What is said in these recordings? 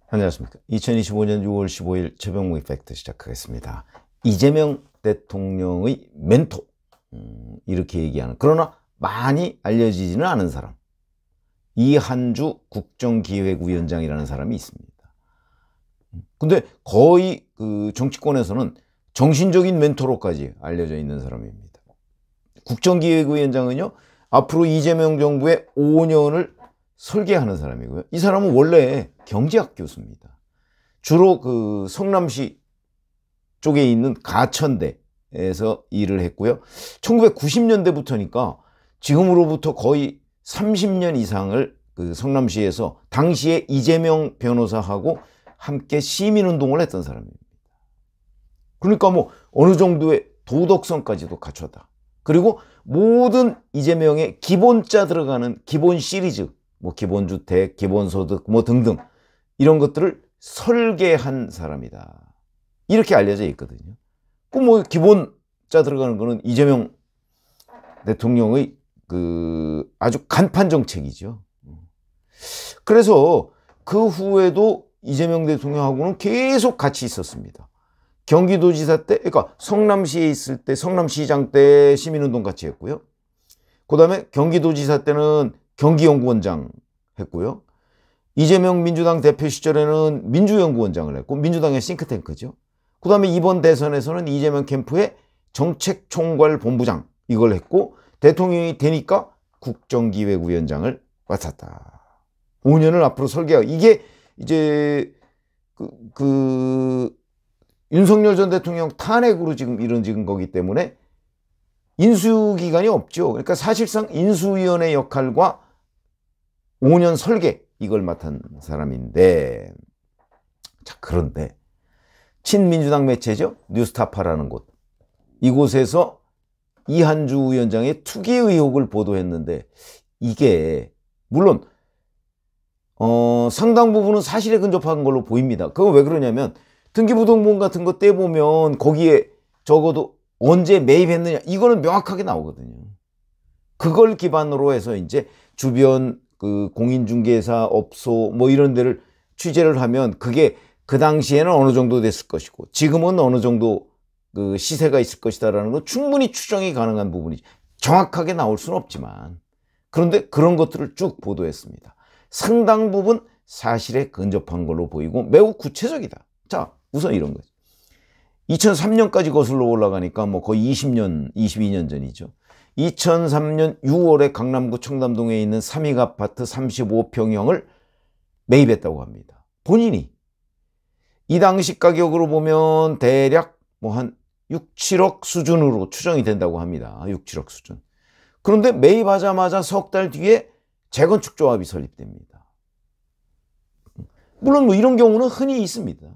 안녕하십니까. 2025년 6월 15일 최병무의 팩트 시작하겠습니다. 이재명 대통령의 멘토, 이렇게 얘기하는, 그러나 많이 알려지지는 않은 사람, 이한주 국정기획위원장이라는 사람이 있습니다. 근데 거의 그 정치권에서는 정신적인 멘토로까지 알려져 있는 사람입니다. 국정기획위원장은요, 앞으로 이재명 정부의 5년을 설계하는 사람이고요. 이 사람은 원래 경제학 교수입니다. 주로 그 성남시 쪽에 있는 가천대에서 일을 했고요. 1990년대부터니까 지금으로부터 거의 30년 이상을 그 성남시에서 당시에 이재명 변호사하고 함께 시민운동을 했던 사람입니다. 그러니까 뭐 어느 정도의 도덕성까지도 갖췄다. 그리고 모든 이재명의 기본자 들어가는 기본 시리즈, 뭐 기본주택, 기본소득 뭐 등등 이런 것들을 설계한 사람이다. 이렇게 알려져 있거든요. 그 뭐 기본자 들어가는 거는 이재명 대통령의 그 아주 간판 정책이죠. 그래서 그 후에도 이재명 대통령하고는 계속 같이 있었습니다. 경기도지사 때, 그러니까 성남시에 있을 때, 성남시장 때 시민운동 같이 했고요. 그 다음에 경기도지사 때는 경기연구원장 했고요. 이재명 민주당 대표 시절에는 민주연구원장을 했고, 민주당의 싱크탱크죠. 그 다음에 이번 대선에서는 이재명 캠프의 정책총괄본부장 이걸 했고, 대통령이 되니까 국정기획위원장을 맡았다. 5년을 앞으로 설계하고, 이게 이제 윤석열 전 대통령 탄핵으로 지금 이루어진 거기 때문에 인수기간이 없죠. 그러니까 사실상 인수위원회 역할과 5년 설계 이걸 맡은 사람인데, 자, 그런데 친민주당 매체죠, 뉴스타파라는 곳, 이곳에서 이한주 위원장의 투기 의혹을 보도했는데, 이게 물론 상당 부분은 사실에 근접한 걸로 보입니다. 그거 왜 그러냐면 등기부등본 같은 거 떼보면 거기에 적어도 언제 매입했느냐 이거는 명확하게 나오거든요. 그걸 기반으로 해서 이제 주변 그 공인중개사 업소 뭐 이런 데를 취재를 하면 그게 그 당시에는 어느 정도 됐을 것이고 지금은 어느 정도 그 시세가 있을 것이다라는 건 충분히 추정이 가능한 부분이죠. 정확하게 나올 수는 없지만, 그런데 그런 것들을 쭉 보도했습니다. 상당 부분 사실에 근접한 걸로 보이고 매우 구체적이다. 자, 우선 이런 거죠. 2003년까지 거슬러 올라가니까 뭐 거의 20년, 22년 전이죠. 2003년 6월에 강남구 청담동에 있는 삼익 아파트 35평형을 매입했다고 합니다. 본인이. 이 당시 가격으로 보면 대략 뭐 한 6, 7억 수준으로 추정이 된다고 합니다. 6, 7억 수준. 그런데 매입하자마자 석 달 뒤에 재건축 조합이 설립됩니다. 물론 뭐 이런 경우는 흔히 있습니다.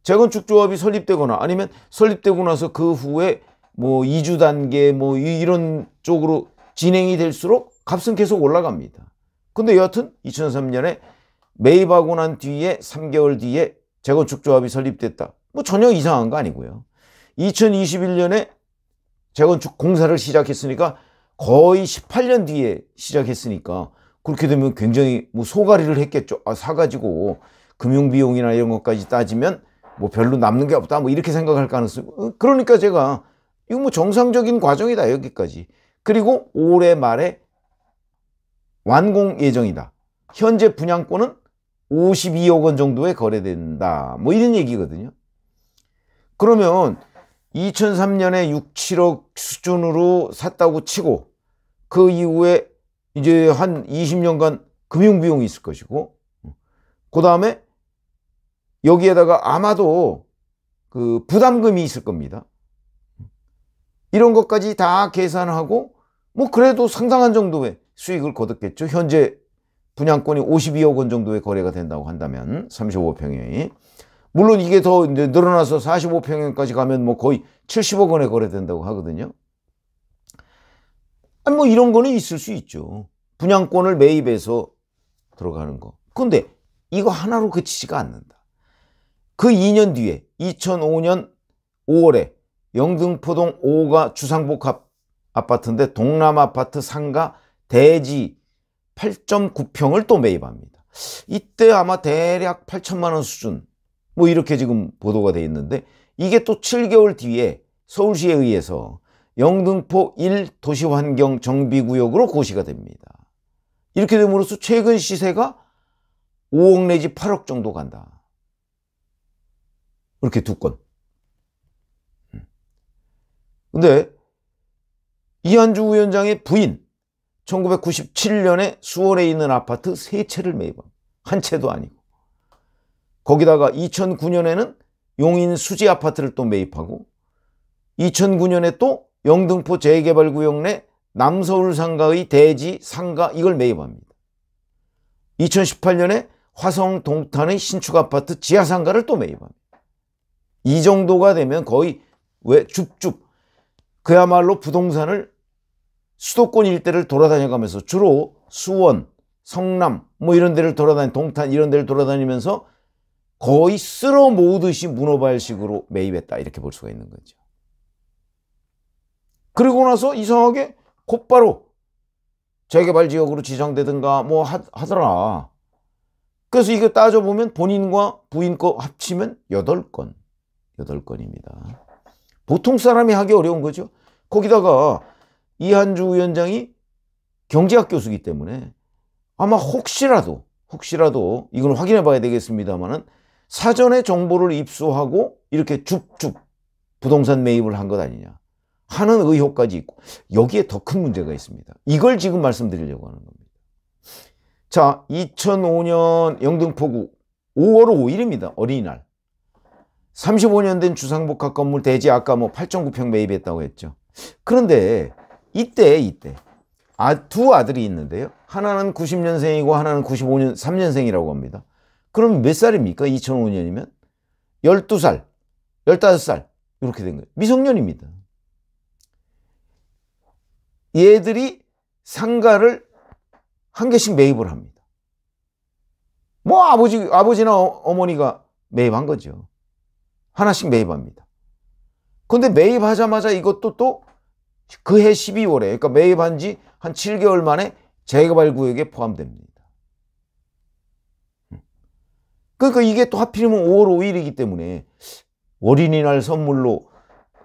재건축 조합이 설립되거나 아니면 설립되고 나서 그 후에 뭐 이주 단계 뭐 이런 쪽으로 진행이 될수록 값은 계속 올라갑니다. 근데 여하튼 2003년에 매입하고 난 뒤에 3개월 뒤에 재건축 조합이 설립됐다. 뭐 전혀 이상한 거 아니고요. 2021년에 재건축 공사를 시작했으니까 거의 18년 뒤에 시작했으니까 그렇게 되면 굉장히 뭐 소가리를 했겠죠. 사가지고 금융비용이나 이런 것까지 따지면 뭐 별로 남는 게 없다. 뭐 이렇게 생각할 가능성이. 그러니까 제가 이거 뭐 정상적인 과정이다. 여기까지. 그리고 올해 말에 완공 예정이다. 현재 분양권은 52억 원 정도에 거래된다. 뭐 이런 얘기거든요. 그러면 2003년에 6, 7억 수준으로 샀다고 치고 그 이후에 이제 한 20년간 금융비용이 있을 것이고 그 다음에 여기에다가 아마도 그 부담금이 있을 겁니다. 이런 것까지 다 계산하고 뭐 그래도 상당한 정도의 수익을 거뒀겠죠. 현재 분양권이 52억 원 정도의 거래가 된다고 한다면 35평형이. 물론 이게 더 이제 늘어나서 45평형까지 가면 뭐 거의 70억 원에 거래된다고 하거든요. 아니 뭐 이런 거는 있을 수 있죠. 분양권을 매입해서 들어가는 거. 근데 이거 하나로 그치지가 않는다. 그 2년 뒤에 2005년 5월에 영등포동 5가 주상복합 아파트인데 동남아파트 상가 대지 8.9평을 또 매입합니다. 이때 아마 대략 8천만 원 수준 뭐 이렇게 지금 보도가 돼 있는데, 이게 또 7개월 뒤에 서울시에 의해서 영등포 1 도시환경 정비구역으로 고시가 됩니다. 이렇게 됨으로써 최근 시세가 5억 내지 8억 정도 간다. 이렇게 두 건. 근데 이한주 위원장의 부인, 1997년에 수원에 있는 아파트 3채를 매입합니다. 한 채도 아니고. 거기다가 2009년에는 용인 수지 아파트를 또 매입하고, 2009년에 또 영등포 재개발구역 내 남서울 상가의 대지 상가 이걸 매입합니다. 2018년에 화성 동탄의 신축 아파트 지하 상가를 또 매입합니다. 이 정도가 되면 거의 왜 줍줍 그야말로 부동산을 수도권 일대를 돌아다녀가면서, 주로 수원, 성남 뭐 이런 데를 동탄 이런 데를 돌아다니면서 거의 쓸어 모으듯이 문어발식으로 매입했다, 이렇게 볼 수가 있는 거죠. 그리고 나서 이상하게 곧바로 재개발 지역으로 지정되든가 뭐 하더라. 그래서 이거 따져보면 본인과 부인 거 합치면 8건입니다. 보통 사람이 하기 어려운 거죠. 거기다가 이한주 위원장이 경제학 교수이기 때문에 아마 혹시라도 이건 확인해 봐야 되겠습니다만은 사전에 정보를 입수하고 이렇게 줍줍 부동산 매입을 한 것 아니냐 하는 의혹까지 있고, 여기에 더 큰 문제가 있습니다. 이걸 지금 말씀드리려고 하는 겁니다. 자, 2005년 영등포구 5월 5일입니다. 어린이날. 35년 된 주상복합 건물 대지 아까 뭐 8.9평 매입했다고 했죠. 그런데 이때 두 아들이 있는데요. 하나는 90년생이고 하나는 95년 3년생이라고 합니다. 그럼 몇 살입니까? 2005년이면 12살, 15살 이렇게 된 거예요. 미성년입니다. 얘들이 상가를 한 개씩 매입을 합니다. 뭐 아버지나 어머니가 매입한 거죠. 하나씩 매입합니다. 그런데 매입하자마자 이것도 또 그해 12월에, 그러니까 매입한 지 한 7개월 만에 재개발 구역에 포함됩니다. 그러니까 이게 또 하필이면 5월 5일이기 때문에 어린이날 선물로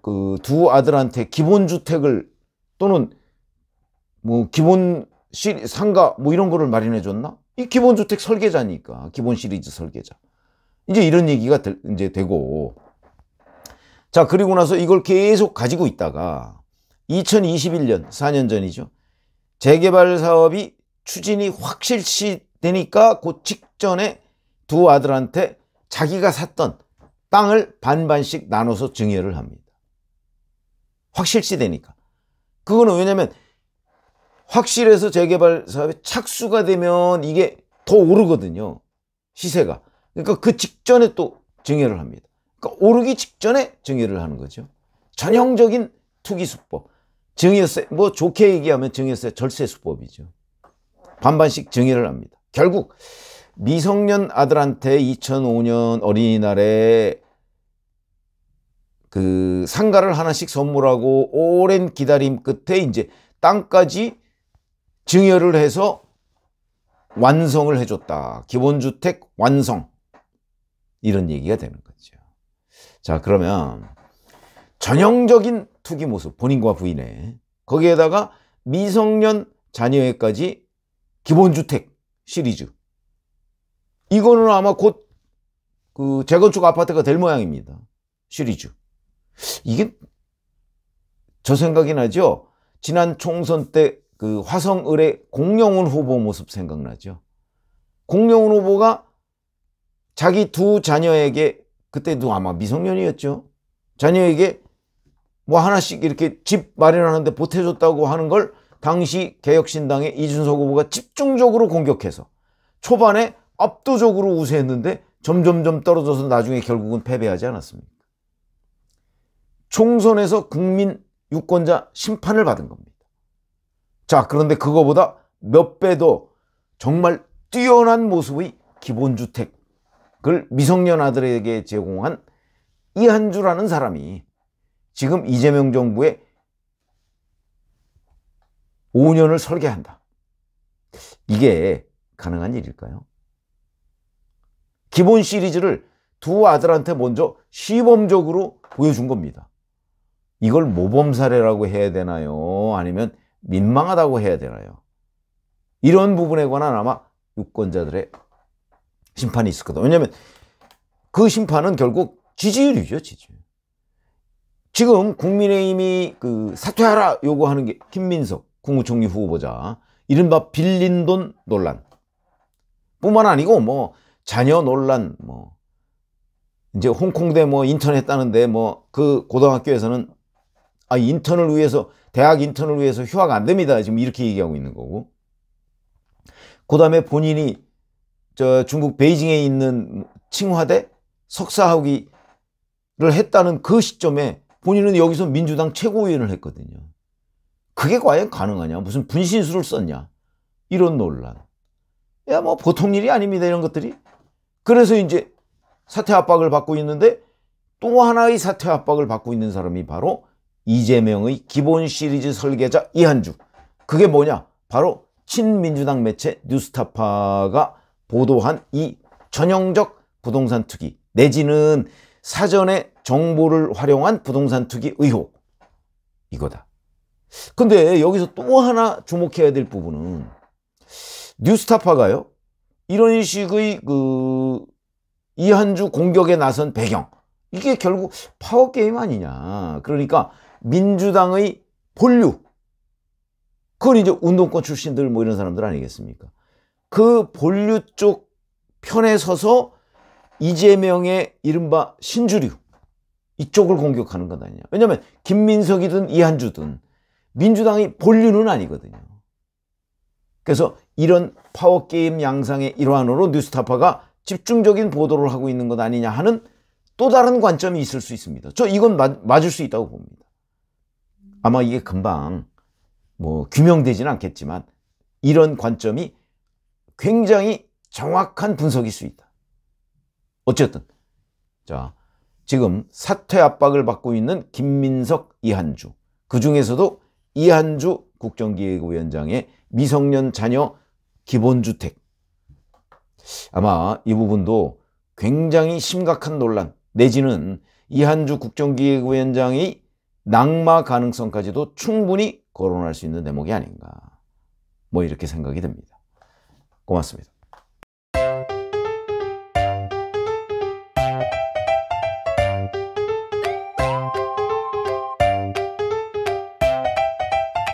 그 두 아들한테 기본주택을 또는 뭐 기본 상가 뭐 이런 거를 마련해 줬나? 이 기본주택 설계자니까, 기본 시리즈 설계자. 이제 이런 얘기가 이제 되고, 자, 그리고 나서 이걸 계속 가지고 있다가 2021년 4년 전이죠. 재개발 사업이 추진이 확 실시되니까 그 직전에 두 아들한테 자기가 샀던 땅을 반반씩 나눠서 증여를 합니다. 확 실시되니까. 그거는 왜냐면 확실해서 재개발 사업이 착수가 되면 이게 더 오르거든요. 시세가. 그러니까 그 직전에 또 증여를 합니다. 그러니까 오르기 직전에 증여를 하는 거죠. 전형적인 투기 수법. 증여세, 뭐 좋게 얘기하면 증여세 절세 수법이죠. 반반씩 증여를 합니다. 결국 미성년 아들한테 2005년 어린이날에 그 상가를 하나씩 선물하고 오랜 기다림 끝에 이제 땅까지 증여를 해서 완성을 해줬다. 기본주택 완성. 이런 얘기가 되는 거죠. 자, 그러면 전형적인 투기 모습, 본인과 부인의, 거기에다가 미성년 자녀에까지 기본주택 시리즈. 이거는 아마 곧 그 재건축 아파트가 될 모양입니다. 시리즈. 이게 저 생각이 나죠. 지난 총선 때 그 화성을의 공영훈 후보 모습 생각나죠. 공영훈 후보가 자기 두 자녀에게, 그때도 아마 미성년이었죠. 자녀에게 뭐 하나씩 이렇게 집 마련하는데 보태줬다고 하는 걸 당시 개혁신당의 이준석 후보가 집중적으로 공격해서 초반에 압도적으로 우세했는데 점점점 떨어져서 나중에 결국은 패배하지 않았습니까? 총선에서 국민 유권자 심판을 받은 겁니다. 자, 그런데 그거보다 몇 배 더 정말 뛰어난 모습의 기본주택을 미성년 아들에게 제공한 이한주라는 사람이 지금 이재명 정부의 5년을 설계한다. 이게 가능한 일일까요? 기본 시리즈를 두 아들한테 먼저 시범적으로 보여준 겁니다. 이걸 모범 사례라고 해야 되나요? 아니면 민망하다고 해야 되나요? 이런 부분에 관한 아마 유권자들의 심판이 있을 거다. 왜냐하면 그 심판은 결국 지지율이죠, 지지율. 지금 국민의힘이 그 사퇴하라 요구하는 게 김민석 국무총리 후보자, 이른바 빌린 돈 논란 뿐만 아니고 뭐 자녀 논란, 뭐 이제 홍콩대 뭐 인턴했다는데 뭐 그 고등학교에서는 인턴을 위해서, 대학 인턴을 위해서 휴학 안 됩니다, 지금 이렇게 얘기하고 있는 거고, 그 다음에 본인이 저 중국 베이징에 있는 칭화대 석사학위를 했다는 그 시점에 본인은 여기서 민주당 최고위원을 했거든요. 그게 과연 가능하냐? 무슨 분신술을 썼냐? 이런 논란. 야, 뭐 보통 일이 아닙니다, 이런 것들이. 그래서 이제 사퇴 압박을 받고 있는데, 또 하나의 사퇴 압박을 받고 있는 사람이 바로 이재명의 기본 시리즈 설계자 이한주. 그게 뭐냐? 바로 친민주당 매체 뉴스타파가 보도한 이 전형적 부동산 투기 내지는 사전에 정보를 활용한 부동산 투기 의혹, 이거다. 근데 여기서 또 하나 주목해야 될 부분은, 뉴스타파가요, 이런 식의 그 이한주 공격에 나선 배경, 이게 결국 파워게임 아니냐. 그러니까 민주당의 본류, 그건 이제 운동권 출신들 뭐 이런 사람들 아니겠습니까? 그 본류 쪽 편에 서서 이재명의 이른바 신주류, 이쪽을 공격하는 것 아니냐. 왜냐하면 김민석이든 이한주든 민주당의 본류는 아니거든요. 그래서 이런 파워게임 양상의 일환으로 뉴스타파가 집중적인 보도를 하고 있는 것 아니냐 하는 또 다른 관점이 있을 수 있습니다. 저 이건 맞을 수 있다고 봅니다. 아마 이게 금방 뭐 규명되지는 않겠지만 이런 관점이 굉장히 정확한 분석일 수 있다. 어쨌든 자, 지금 사퇴 압박을 받고 있는 김민석, 이한주, 그 중에서도 이한주 국정기획위원장의 미성년 자녀 기본주택, 아마 이 부분도 굉장히 심각한 논란 내지는 이한주 국정기획위원장의 낙마 가능성까지도 충분히 거론할 수 있는 대목이 아닌가, 뭐 이렇게 생각이 듭니다. 고맙습니다.